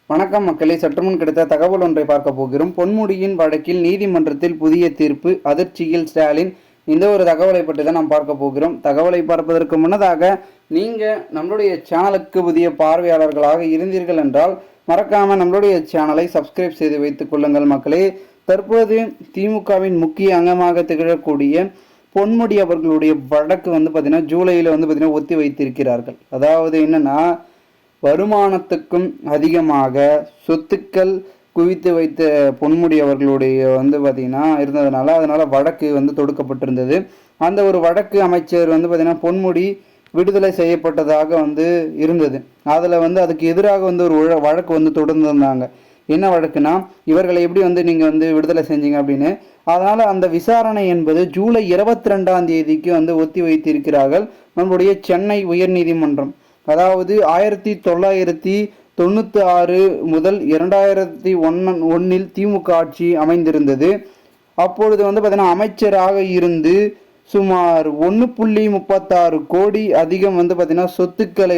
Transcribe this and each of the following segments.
வணக்கம் மக்களே, சற்றுமுன் கிடைத்த தகவல் ஒன்றை பார்க்க போகிறோம். பொன்முடியின் வழக்கில் நீதிமன்றத்தில் புதிய தீர்ப்பு, அதிர்ச்சியில் ஸ்டாலின். இந்த ஒரு தகவலை பற்றி தான் நாம் பார்க்க போகிறோம். தகவலை பார்ப்பதற்கு முன்னதாக நீங்கள் நம்மளுடைய சேனலுக்கு புதிய பார்வையாளர்களாக இருந்தீர்கள் என்றால் மறக்காமல் நம்மளுடைய சேனலை சப்ஸ்கிரைப் செய்து வைத்துக் கொள்ளுங்கள் மக்களே. தற்போது திமுகவின் முக்கிய அங்கமாக திகழக்கூடிய பொன்முடி அவர்களுடைய வழக்கு பார்த்தீங்கன்னா ஜூலையில் பார்த்தீங்கன்னா ஒத்தி வைத்திருக்கிறார்கள். அதாவது என்னன்னா, வருமானத்துக்கும் அதிகமாக சொத்துக்கள் குவித்து வைத்த பொன்முடி அவர்களுடைய பார்த்திங்கன்னா இருந்ததுனால அதனால் வழக்கு தொடுக்கப்பட்டிருந்தது. அந்த ஒரு வழக்கு அமைச்சர் பார்த்திங்கன்னா பொன்முடி விடுதலை செய்யப்பட்டதாக இருந்தது. அதில் அதுக்கு எதிராக ஒரு வழக்கு தொடர்ந்துருந்தாங்க. என்ன வழக்குனா, இவர்களை எப்படி நீங்கள் விடுதலை செஞ்சீங்க அப்படின்னு. அதனால் அந்த விசாரணை என்பது ஜூலை 22ஆம் தேதிக்கு ஒத்தி வைத்திருக்கிறார்கள் நம்முடைய சென்னை உயர்நீதிமன்றம். அதாவது 1996 முதல் 2001 திமுக ஆட்சி அமைந்திருந்தது. அப்பொழுது பார்த்தீங்கன்னா அமைச்சராக இருந்து சுமார் 1.36 கோடி அதிகம் பார்த்தீங்கன்னா சொத்துக்களை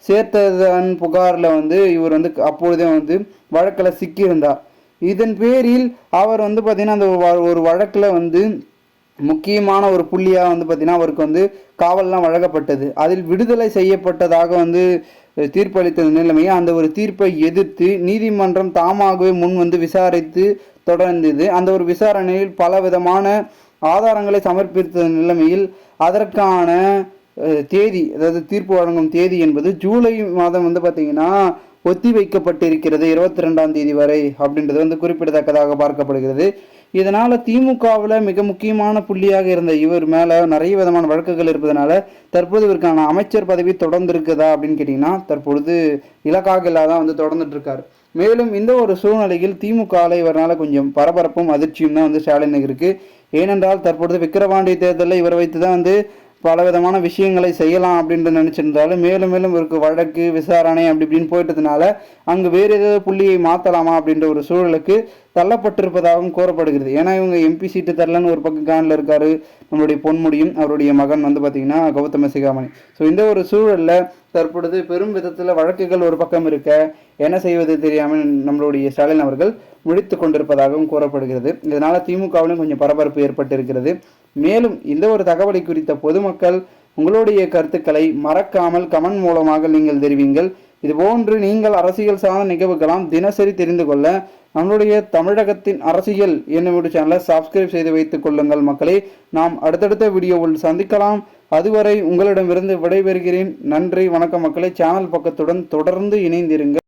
சேர்த்ததன் புகாரில் இவர் அப்பொழுதே வழக்கில் சிக்கியிருந்தார். இதன் பேரில் அவர் பார்த்தீங்கன்னா அந்த ஒரு வழக்கில் முக்கியமான ஒரு புள்ளியாக பார்த்தீங்கன்னா அவருக்கு காவல்லாம் வழங்கப்பட்டது. அதில் விடுதலை செய்யப்பட்டதாக தீர்ப்பளித்த நிலைமையை அந்த ஒரு தீர்ப்பை எதிர்த்து நீதிமன்றம் தாமாகவே முன் விசாரித்து தொடர்ந்தது. அந்த ஒரு விசாரணையில் பல விதமான ஆதாரங்களை சமர்ப்பித்த நிலைமையில் அதற்கான தேதி, அதாவது தீர்ப்பு வழங்கும் தேதி என்பது ஜூலை மாதம் பார்த்தீங்கன்னா ஒத்தி வைக்கப்பட்டிருக்கிறது 22ஆம் தேதி வரை அப்படின்றது குறிப்பிடத்தக்கதாக பார்க்கப்படுகிறது. இதனால் திமுகவில் மிக முக்கியமான புள்ளியாக இருந்த இவர் மேலே நிறைய விதமான வழக்குகள் இருப்பதனால தற்போது இவருக்கான அமைச்சர் பதவி தொடர்ந்து இருக்குதா அப்படின்னு கேட்டிங்கன்னா தற்பொழுது இலக்காக இல்லாதான் தொடர்ந்துட்டு இருக்காரு. மேலும் இந்த ஒரு சூழ்நிலையில் திமுகவில் இவரால் கொஞ்சம் பரபரப்பும் அதிர்ச்சியும் தான் ஸ்டாலினுக்கு இருக்குது. ஏனென்றால் தற்பொழுது விக்கிரவாண்டி தேர்தலில் இவரை வைத்து தான் பல விதமான விஷயங்களை செய்யலாம் அப்படின்ட்டு நினச்சிருந்தாலும் மேலும் மேலும் இவருக்கு வழக்கு விசாரணை அப்படி இப்படின்னு போயிட்டதுனால அங்கு வேறு ஏதாவது புள்ளியை மாற்றலாமா அப்படின்ற ஒரு சூழலுக்கு தள்ளப்பட்டிருப்பதாகவும் கூறப்படுகிறது. ஏன்னா இவங்க எம்பி சீட்டு தரலன்னு ஒரு பக்கம் காணில் இருக்காரு நம்மளுடைய பொன்முடியும், அவருடைய மகன் பார்த்திங்கன்னா கௌதம சிகாமணி. ஸோ இந்த ஒரு சூழலில் தற்பொழுது பெரும் விதத்தில் வழக்குகள் ஒரு பக்கம் இருக்க என்ன செய்வது தெரியாமல் நம்மளுடைய ஸ்டாலின் அவர்கள் முடித்து கொண்டிருப்பதாகவும் கூறப்படுகிறது. இதனால் திமுகவிலும் கொஞ்சம் பரபரப்பு ஏற்பட்டிருக்கிறது. மேலும் இந்த ஒரு தகவலை குறித்த பொதுமக்கள் உங்களுடைய கருத்துக்களை மறக்காமல் கமெண்ட் மூலமாக நீங்கள் தெரிவிங்கள். இதுபோன்று நீங்கள் அரசியல் சார்ந்த நிகழ்வுகளாம் தினசரி தெரிந்து கொள்ள நம்மளுடைய தமிழகத்தின் அரசியல் என்னும் சேனலை சப்ஸ்கிரைப் செய்து வைத்துக் கொள்ளுங்கள் மக்களே. நாம் அடுத்தடுத்த வீடியோவில் சந்திக்கலாம். அதுவரை உங்களிடமிருந்து விடைபெறுகிறேன். நன்றி, வணக்கம் மக்களே. சேனல் பக்கத்துடன் தொடர்ந்து இணைந்திருங்கள்.